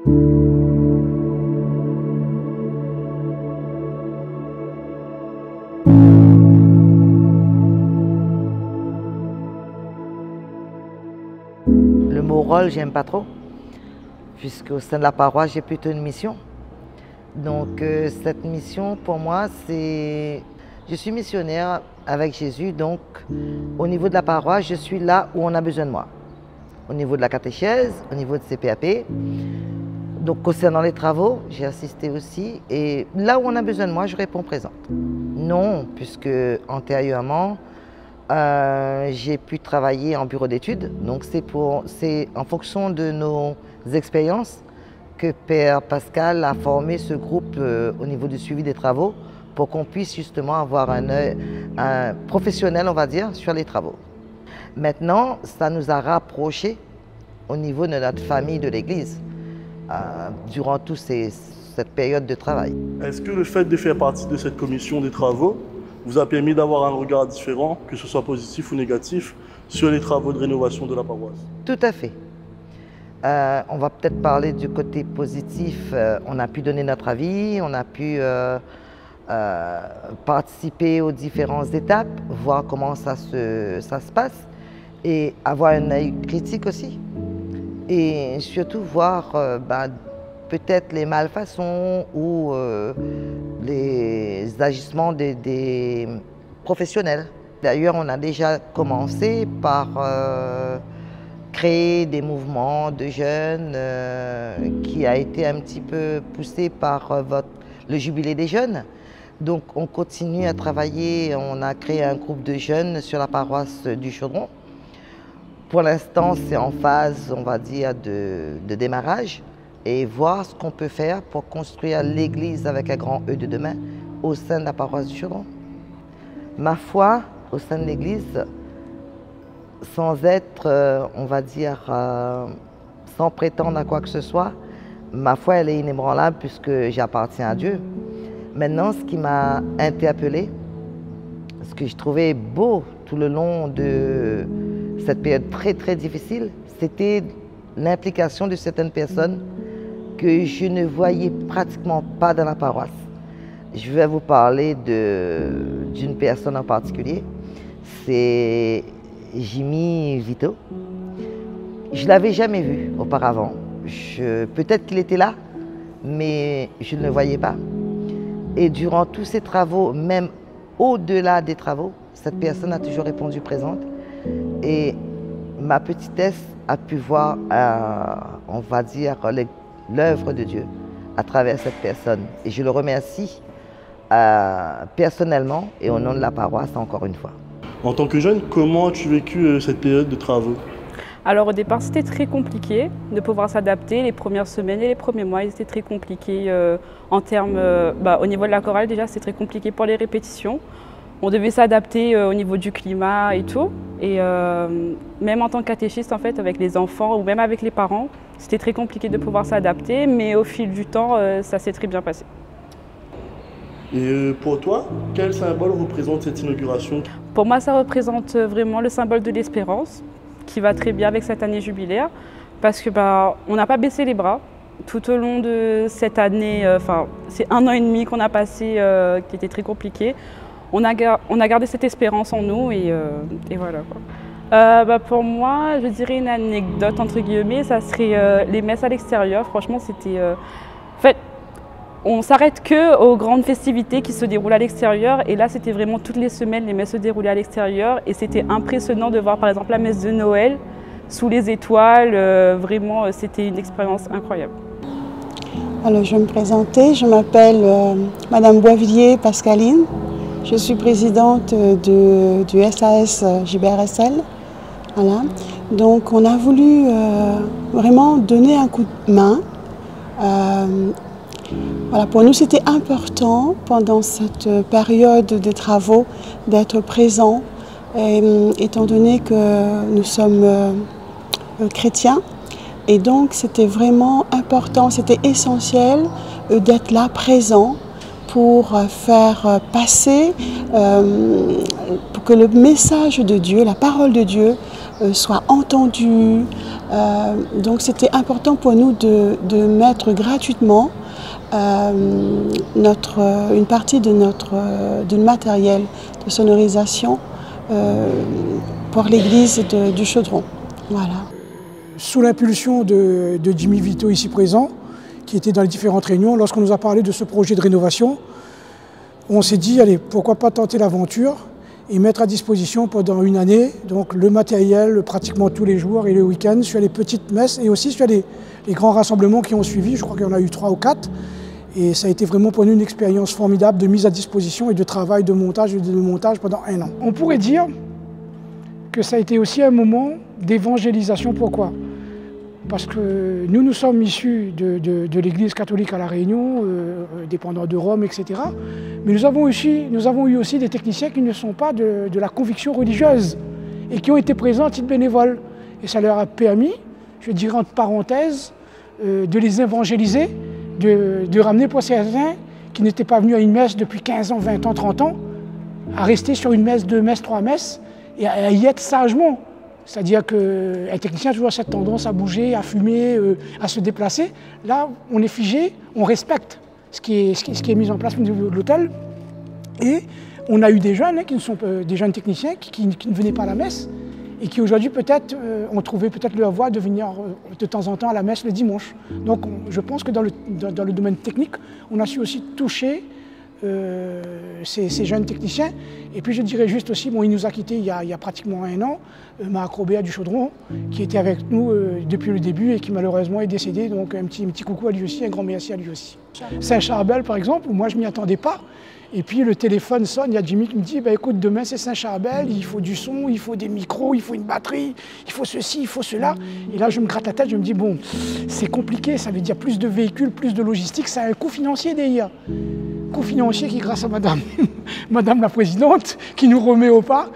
Le mot rôle, j'aime pas trop, puisqu'au sein de la paroisse, j'ai plutôt une mission. Donc cette mission, pour moi, c'est... Je suis missionnaire avec Jésus, donc au niveau de la paroisse, je suis là où on a besoin de moi. Au niveau de la catéchèse, au niveau de CPAP. Donc concernant les travaux, j'ai assisté aussi. Et là où on a besoin de moi, je réponds présente. Non, puisque antérieurement, j'ai pu travailler en bureau d'études. Donc c'est en fonction de nos expériences que Père Pascal a formé ce groupe au niveau du suivi des travaux pour qu'on puisse justement avoir un œil professionnel, on va dire, sur les travaux. Maintenant, ça nous a rapprochés au niveau de notre famille de l'Église durant toute cette période de travail. Est-ce que le fait de faire partie de cette commission des travaux vous a permis d'avoir un regard différent, que ce soit positif ou négatif, sur les travaux de rénovation de la paroisse? Tout à fait. On va peut-être parler du côté positif. On a pu donner notre avis, on a pu participer aux différentes étapes, voir comment ça se passe et avoir un œil critique aussi. Et surtout voir peut-être les malfaçons ou les agissements des professionnels. D'ailleurs, on a déjà commencé par créer des mouvements de jeunes qui a été un petit peu poussé par le jubilé des jeunes. Donc on continue à travailler, on a créé un groupe de jeunes sur la paroisse du Chaudron. Pour l'instant, c'est en phase, on va dire, de démarrage et voir ce qu'on peut faire pour construire l'église avec un grand E de demain au sein de la paroisse du Chaudron. Ma foi au sein de l'église, sans être, on va dire, sans prétendre à quoi que ce soit, ma foi, elle est inébranlable puisque j'appartiens à Dieu. Maintenant, ce qui m'a interpellée, ce que je trouvais beau tout le long de cette période très très difficile, c'était l'implication de certaines personnes que je ne voyais pratiquement pas dans la paroisse. Je vais vous parler d'une personne en particulier, c'est Jimmy Vito. Je ne l'avais jamais vu auparavant. Peut-être qu'il était là, mais je ne le voyais pas. Et durant tous ces travaux, même au-delà des travaux, cette personne a toujours répondu présente. Et ma petitesse a pu voir, on va dire, l'œuvre de Dieu à travers cette personne. Et je le remercie personnellement et au nom de la paroisse encore une fois. En tant que jeune, comment as-tu vécu cette période de travaux? Alors au départ, c'était très compliqué de pouvoir s'adapter. Les premières semaines et les premiers mois, ils étaient très compliqués en termes, au niveau de la chorale déjà, c'était très compliqué pour les répétitions. On devait s'adapter au niveau du climat et tout. Et même en tant que catéchiste, en fait, avec les enfants ou même avec les parents, c'était très compliqué de pouvoir s'adapter. Mais au fil du temps, ça s'est très bien passé. Et pour toi, quel symbole représente cette inauguration? Pour moi, ça représente vraiment le symbole de l'espérance, qui va très bien avec cette année jubilaire, parce que on n'a pas baissé les bras tout au long de cette année. C'est 1 an et demi qu'on a passé, qui était très compliqué. On a gardé cette espérance en nous et voilà quoi. Pour moi, je dirais une anecdote entre guillemets, ça serait les messes à l'extérieur. Franchement, c'était, en fait, on s'arrête que aux grandes festivités qui se déroulent à l'extérieur. Et là, c'était vraiment toutes les semaines, les messes se déroulaient à l'extérieur. Et c'était impressionnant de voir, par exemple, la messe de Noël sous les étoiles. Vraiment, c'était une expérience incroyable. Alors, je vais me présenter. Je m'appelle Madame Boisvilliers Pascaline. Je suis présidente du SAS JBRSL. Voilà. Donc, on a voulu vraiment donner un coup de main. Voilà, pour nous, c'était important pendant cette période de travaux d'être présents, étant donné que nous sommes chrétiens. Et donc, c'était vraiment important, c'était essentiel d'être là, présent, pour faire passer, pour que le message de Dieu, la parole de Dieu, soit entendu. Donc c'était important pour nous de mettre gratuitement une partie de notre matériel de sonorisation pour l'église du Chaudron. Voilà. Sous l'impulsion de Jimmy Vito ici présent, qui était dans les différentes réunions, lorsqu'on nous a parlé de ce projet de rénovation, on s'est dit, allez, pourquoi pas tenter l'aventure et mettre à disposition pendant une année donc, le matériel pratiquement tous les jours et le week-end sur les petites messes et aussi sur les grands rassemblements qui ont suivi. Je crois qu'il y en a eu 3 ou 4. Et ça a été vraiment pour nous une expérience formidable de mise à disposition et de travail de montage pendant 1 an. On pourrait dire que ça a été aussi un moment d'évangélisation. Pourquoi ? Parce que nous sommes issus de l'Église catholique à La Réunion, dépendant de Rome, etc. Mais nous avons eu aussi des techniciens qui ne sont pas de la conviction religieuse et qui ont été présents à titre bénévole. Et ça leur a permis, je dirais entre parenthèses, de les évangéliser, de ramener pour certains qui n'étaient pas venus à une messe depuis 15 ans, 20 ans, 30 ans, à rester sur une messe, 2 messes, 3 messes, et à y être sagement. C'est-à-dire qu'un technicien a toujours cette tendance à bouger, à fumer, à se déplacer. Là, on est figé, on respecte ce qui est mis en place au niveau de l'hôtel. Et on a eu des jeunes, qui sont des jeunes techniciens qui ne venaient pas à la messe et qui aujourd'hui peut-être ont trouvé peut-être leur voie de venir de temps en temps à la messe le dimanche. Donc je pense que dans le domaine technique, on a su aussi toucher ces jeunes techniciens. Et puis je dirais juste aussi, bon, il nous a quittés il y a pratiquement 1 an, Marc Robert du Chaudron, qui était avec nous depuis le début et qui malheureusement est décédé. Donc un petit coucou à lui aussi, un grand merci à lui aussi. Saint-Charbel par exemple, moi je ne m'y attendais pas. Et puis le téléphone sonne, il y a Jimmy qui me dit, bah, écoute, demain c'est Saint-Charbel, il faut du son, il faut des micros, il faut une batterie, il faut ceci, il faut cela. Et là je me gratte la tête, je me dis, bon, c'est compliqué, ça veut dire plus de véhicules, plus de logistique, ça a un coût financier derrière. Coût financier qui, grâce à madame, madame la présidente, qui nous remet au pas.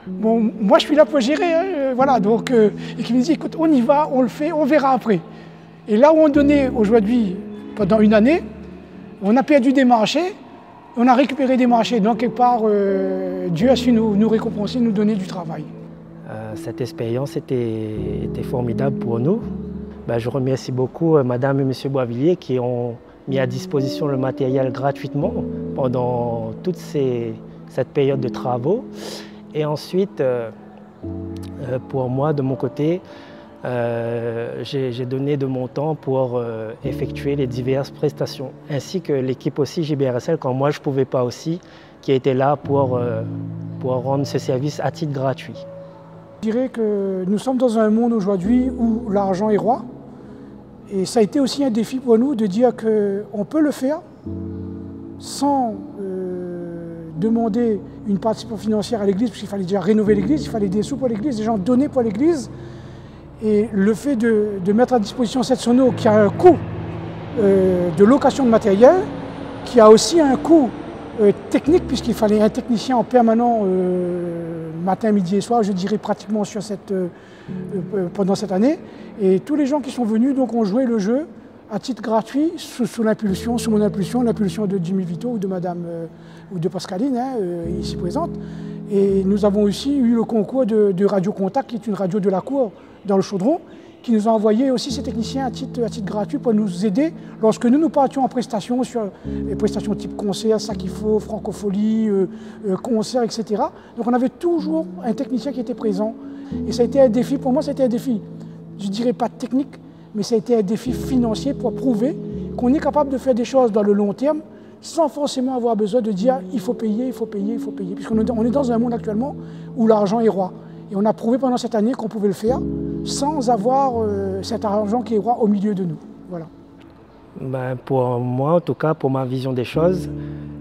Bon, moi je suis là pour gérer, hein, voilà, donc, et qui me dit, écoute, on y va, on le fait, on verra après. Et là où on donnait aujourd'hui, pendant 1 année, on a perdu des marchés, on a récupéré des marchés, donc quelque part, Dieu a su nous récompenser, nous donner du travail. Cette expérience était formidable pour nous. Je remercie beaucoup Madame et Monsieur Boisvilliers qui ont mis à disposition le matériel gratuitement pendant toute cette période de travaux. Et ensuite, pour moi, de mon côté, j'ai donné de mon temps pour effectuer les diverses prestations, ainsi que l'équipe aussi JBRSL, quand moi je ne pouvais pas aussi, qui était là pour rendre ce service à titre gratuit. Je dirais que nous sommes dans un monde aujourd'hui où l'argent est roi, et ça a été aussi un défi pour nous de dire qu'on peut le faire sans demander une participation financière à l'église, puisqu'il fallait déjà rénover l'église, il fallait des sous pour l'église, des gens donnés pour l'église. Et le fait de mettre à disposition cette sono qui a un coût de location de matériel, qui a aussi un coût technique, puisqu'il fallait un technicien en permanent matin, midi et soir, je dirais pratiquement pendant cette année. Et tous les gens qui sont venus donc, ont joué le jeu à titre gratuit, sous mon impulsion, l'impulsion de Jimmy Vito ou de Madame ou de Pascaline, ici présente. Et nous avons aussi eu le concours de Radio Contact, qui est une radio de la cour dans le Chaudron, qui nous a envoyé aussi ces techniciens à titre gratuit pour nous aider lorsque nous partions en prestations sur les prestations type concert, Sakifo, Francophonie, concert, etc. Donc on avait toujours un technicien qui était présent. Et ça a été un défi, pour moi ça a été un défi, je ne dirais pas technique, mais ça a été un défi financier pour prouver qu'on est capable de faire des choses dans le long terme sans forcément avoir besoin de dire il faut payer, il faut payer, il faut payer. Puisqu'on est dans un monde actuellement où l'argent est roi. Et on a prouvé pendant cette année qu'on pouvait le faire sans avoir cet argent qui est roi au milieu de nous. Voilà. Pour moi, en tout cas, pour ma vision des choses,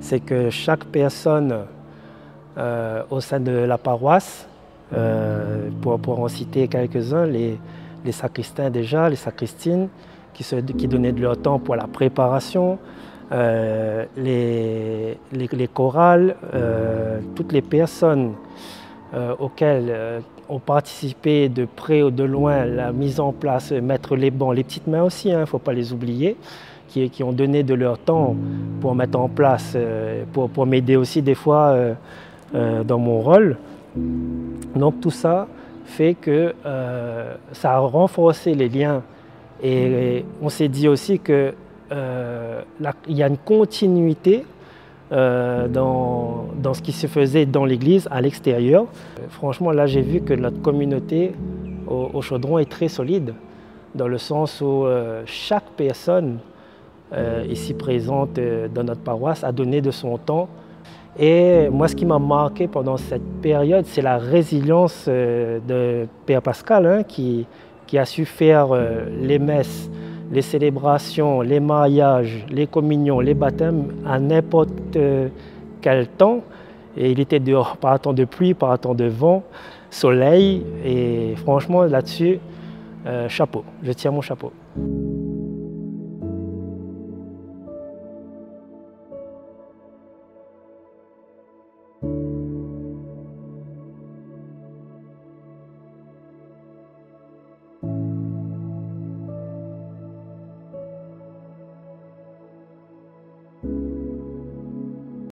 c'est que chaque personne au sein de la paroisse, pour en citer quelques-uns, les sacristains déjà, les sacristines, qui donnaient de leur temps pour la préparation, les chorales, toutes les personnes auxquelles ont participé de près ou de loin la mise en place, mettre les bancs, les petites mains aussi, il ne faut pas les oublier, qui ont donné de leur temps pour mettre en place, pour m'aider aussi des fois dans mon rôle. Donc tout ça fait que ça a renforcé les liens. Et on s'est dit aussi qu'il y a une continuité dans ce qui se faisait dans l'église à l'extérieur. Franchement, là, j'ai vu que notre communauté au Chaudron est très solide, dans le sens où chaque personne ici présente dans notre paroisse a donné de son temps. Et moi, ce qui m'a marqué pendant cette période, c'est la résilience de Père Pascal, hein, qui a su faire les messes, les célébrations, les mariages, les communions, les baptêmes à n'importe quel temps. Et il était dehors par un temps de pluie, par un temps de vent, soleil. Et franchement, là-dessus, chapeau, je tiens mon chapeau.